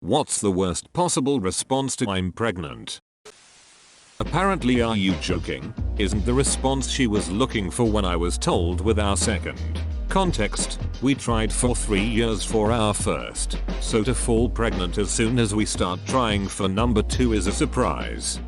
What's the worst possible response to "I'm pregnant"? Apparently, "Are you joking?" isn't the response she was looking for when I was told with our second. Context: we tried for 3 years for our first, so to fall pregnant as soon as we start trying for number 2 is a surprise.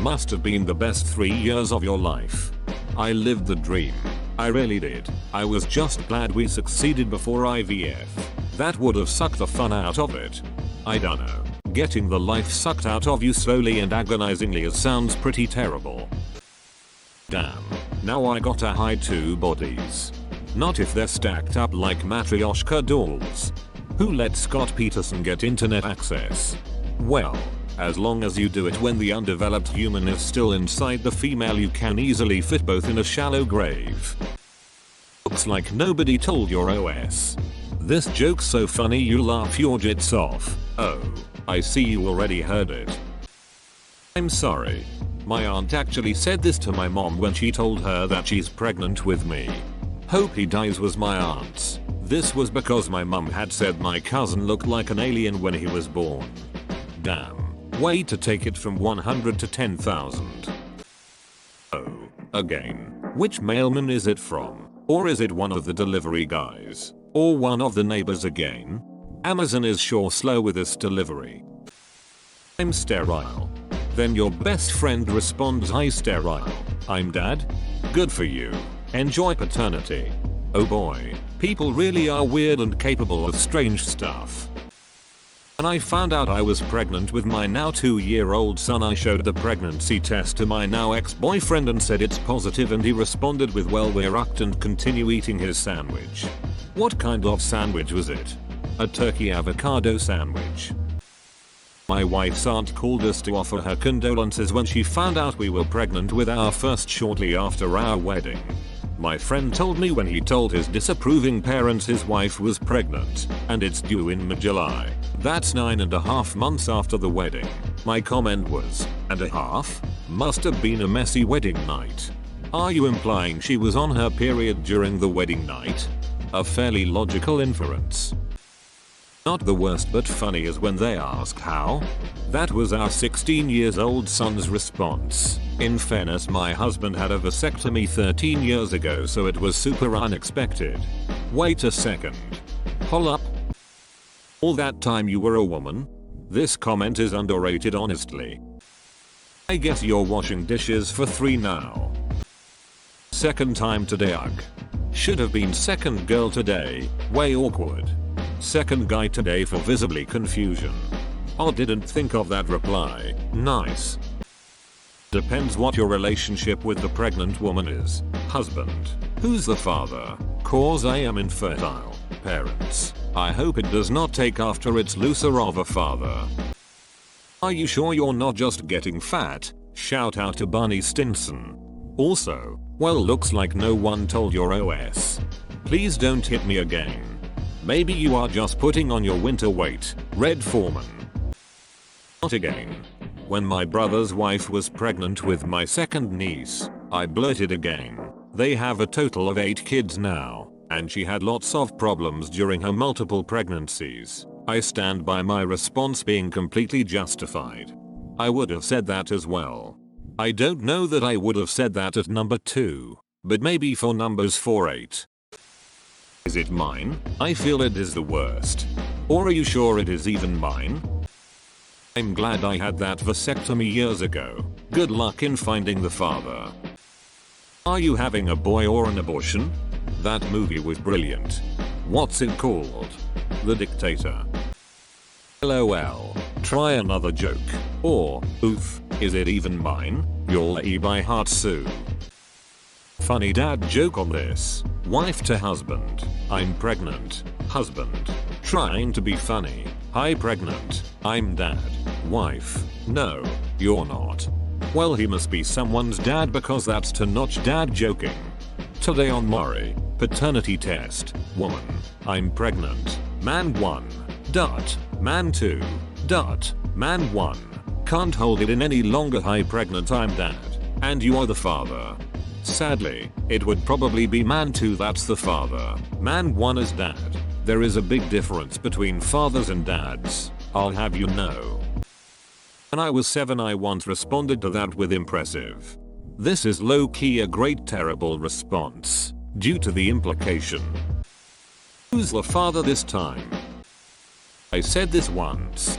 Must have been the best 3 years of your life. I lived the dream. I really did. I was just glad we succeeded before IVF. That would have sucked the fun out of it. I dunno. Getting the life sucked out of you slowly and agonizingly sounds pretty terrible. Damn. Now I gotta hide 2 bodies. Not if they're stacked up like Matryoshka dolls. Who let Scott Peterson get internet access? Well, as long as you do it when the undeveloped human is still inside the female, you can easily fit both in a shallow grave. Looks like nobody told your OS. This joke's so funny you laugh your jits off. Oh, I see you already heard it. I'm sorry. My aunt actually said this to my mom when she told her that she's pregnant with me. "Hope he dies" was my aunt's. This was because my mum had said my cousin looked like an alien when he was born. Damn. Way to take it from 100 to 10,000. Oh, again. Which mailman is it from? Or is it one of the delivery guys? Or one of the neighbors again? Amazon is sure slow with this delivery. "I'm sterile." Then your best friend responds, "Hi sterile. I'm dad?" Good for you. Enjoy paternity. Oh boy, people really are weird and capable of strange stuff. When I found out I was pregnant with my now 2-year-old son, I showed the pregnancy test to my now ex-boyfriend and said it's positive, and he responded with, "Well, we're hooked," and continue eating his sandwich. What kind of sandwich was it? A turkey avocado sandwich. My wife's aunt called us to offer her condolences when she found out we were pregnant with our first shortly after our wedding. My friend told me when he told his disapproving parents his wife was pregnant, and it's due in mid-July. That's 9.5 months after the wedding. My comment was, "And a half? Must have been a messy wedding night." Are you implying she was on her period during the wedding night? A fairly logical inference. Not the worst but funny is when they ask how. That was our 16-year-old son's response. In fairness, my husband had a vasectomy 13 years ago, so it was super unexpected. Wait a second. Hold up. All that time you were a woman? This comment is underrated, honestly. I guess you're washing dishes for 3 now. Second time today, ugh. Should have been second girl today, way awkward. Second guy today for visibly confusion. Oh, didn't think of that reply. Nice. Depends what your relationship with the pregnant woman is. Husband. Who's the father? Cause I am infertile. Parents. I hope it does not take after its looser of a father. Are you sure you're not just getting fat? Shout out to Barney Stinson. Also, well, looks like no one told your OS. Please don't hit me again. Maybe you are just putting on your winter weight. Red Foreman. Not again. When my brother's wife was pregnant with my second niece, I blurted again. They have a total of 8 kids now, and she had lots of problems during her multiple pregnancies. I stand by my response being completely justified. I would have said that as well. I don't know that I would have said that at number 2, but maybe for numbers 4-8. Is it mine? I feel it is the worst. Or are you sure it is even mine? I'm glad I had that vasectomy years ago. Good luck in finding the father. Are you having a boy or an abortion? That movie was brilliant. What's it called? The Dictator. LOL. Try another joke. Or, oof, is it even mine? You'll eat by heart Sue. Funny dad joke on this. Wife to husband. I'm pregnant. Husband. Trying to be funny. Hi pregnant. I'm dad. Wife. No, you're not. Well, he must be someone's dad because that's top-notch dad joking. Today on Maury. Paternity test. Woman. I'm pregnant. Man 1. Man 2. Man 1. Can't hold it in any longer. Hi pregnant, I'm dad. And you are the father. Sadly, it would probably be man 2 that's the father. Man 1 is dad. There is a big difference between fathers and dads. I'll have you know. When I was 7 I once responded to that with impressive. This is low-key a great terrible response, due to the implication. Who's the father this time? I said this once.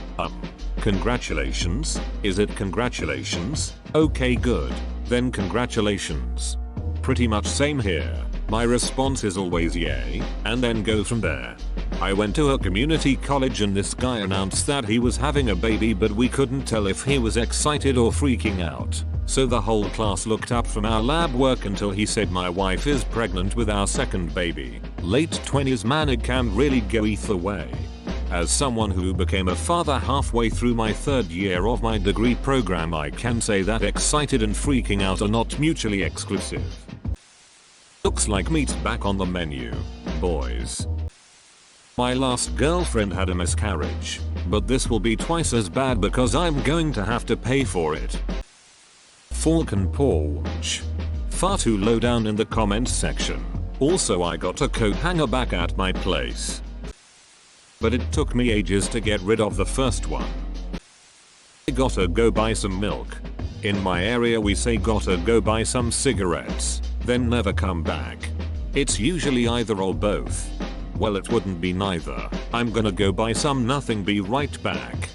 Congratulations? Is it congratulations? Okay good. Then congratulations. Pretty much same here. My response is always yay, and then go from there. I went to a community college and this guy announced that he was having a baby, but we couldn't tell if he was excited or freaking out. So the whole class looked up from our lab work until he said my wife is pregnant with our second baby. Late 20s man, it can really go either way. As someone who became a father halfway through my 3rd year of my degree program, I can say that excited and freaking out are not mutually exclusive. Looks like meat's back on the menu, boys. My last girlfriend had a miscarriage, but this will be twice as bad because I'm going to have to pay for it. Falcon porch. Far too low down in the comments section. Also I got a coat hanger back at my place, but it took me ages to get rid of the first one. I gotta go buy some milk. In my area we say gotta go buy some cigarettes, then never come back. It's usually either or both. Well, it wouldn't be neither. I'm gonna go buy some nothing, be right back.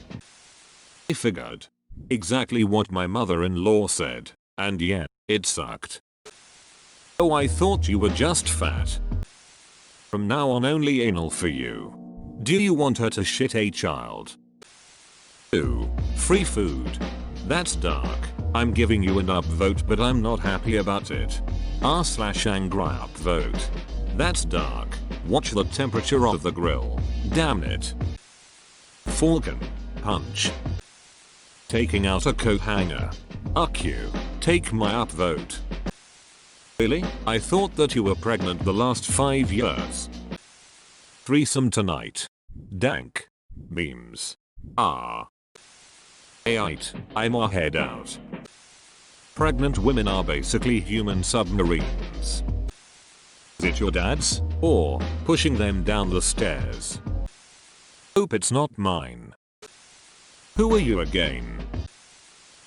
I figured. Exactly what my mother-in-law said. And yeah, it sucked. Oh, I thought you were just fat. From now on only anal for you. Do you want her to shit a child? Ooh, free food. That's dark. I'm giving you an upvote, but I'm not happy about it. r/angry upvote. That's dark. Watch the temperature of the grill. Damn it. Falcon punch. Taking out a coat hanger. Uck you. Take my upvote. Really? I thought that you were pregnant the last 5 years. Threesome tonight. Dank. Memes. Aight, I'm a head out. Pregnant women are basically human submarines. Is it your dad's? Or pushing them down the stairs? Hope it's not mine. Who are you again?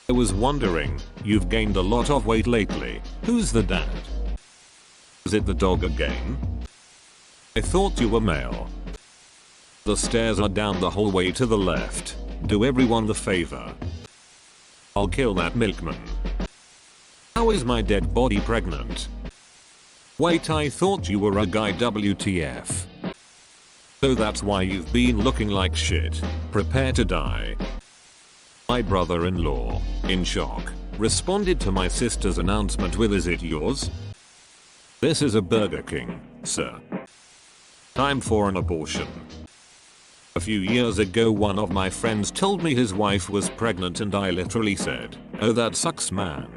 I was wondering, you've gained a lot of weight lately. Who's the dad? Is it the dog again? I thought you were male. The stairs are down the hallway to the left. Do everyone the favor. I'll kill that milkman. How is my dead body pregnant? Wait, I thought you were a guy, WTF. So that's why you've been looking like shit. Prepare to die. My brother-in-law, in shock, responded to my sister's announcement with, "Is it yours?" This is a Burger King, sir. Time for an abortion. A few years ago one of my friends told me his wife was pregnant and I literally said, "Oh, that sucks, man."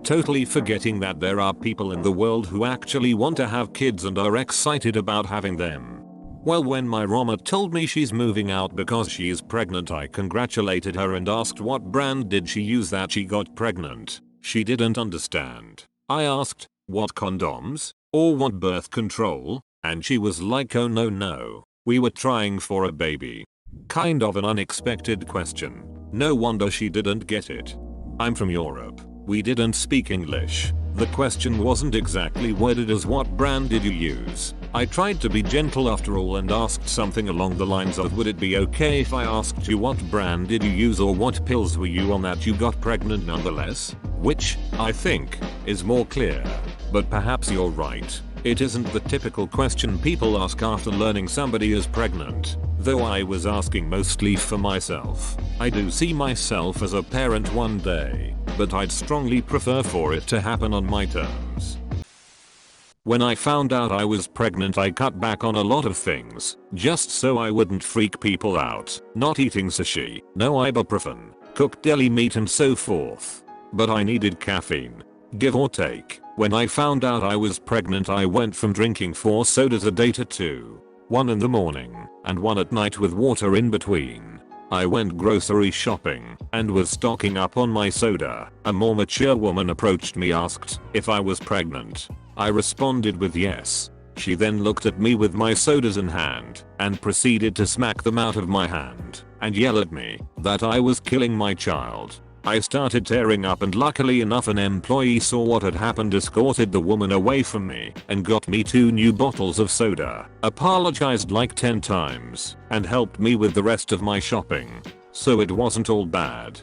Totally forgetting that there are people in the world who actually want to have kids and are excited about having them. Well, when my Roma told me she's moving out because she is pregnant, I congratulated her and asked what brand did she use that she got pregnant. She didn't understand. I asked, what condoms? Or what birth control? And she was like, oh no, we were trying for a baby. Kind of an unexpected question. No wonder she didn't get it. I'm from Europe. We didn't speak English. The question wasn't exactly worded as what brand did you use. I tried to be gentle after all and asked something along the lines of, would it be okay if I asked you what brand did you use or what pills were you on that you got pregnant nonetheless? Which, I think, is more clear. But perhaps you're right. It isn't the typical question people ask after learning somebody is pregnant. Though I was asking mostly for myself. I do see myself as a parent one day, but I'd strongly prefer for it to happen on my terms. When I found out I was pregnant, I cut back on a lot of things, just so I wouldn't freak people out. Not eating sushi, no ibuprofen, cooked deli meat and so forth. But I needed caffeine. Give or take. When I found out I was pregnant, I went from drinking 4 sodas a day to 2. 1 in the morning, and 1 at night with water in between. I went grocery shopping, and was stocking up on my soda. A more mature woman approached me, asked if I was pregnant. I responded with yes. She then looked at me with my sodas in hand, and proceeded to smack them out of my hand. and yell at me that I was killing my child. I started tearing up, and luckily enough an employee saw what had happened, escorted the woman away from me, and got me 2 new bottles of soda, apologized like 10 times, and helped me with the rest of my shopping. So it wasn't all bad.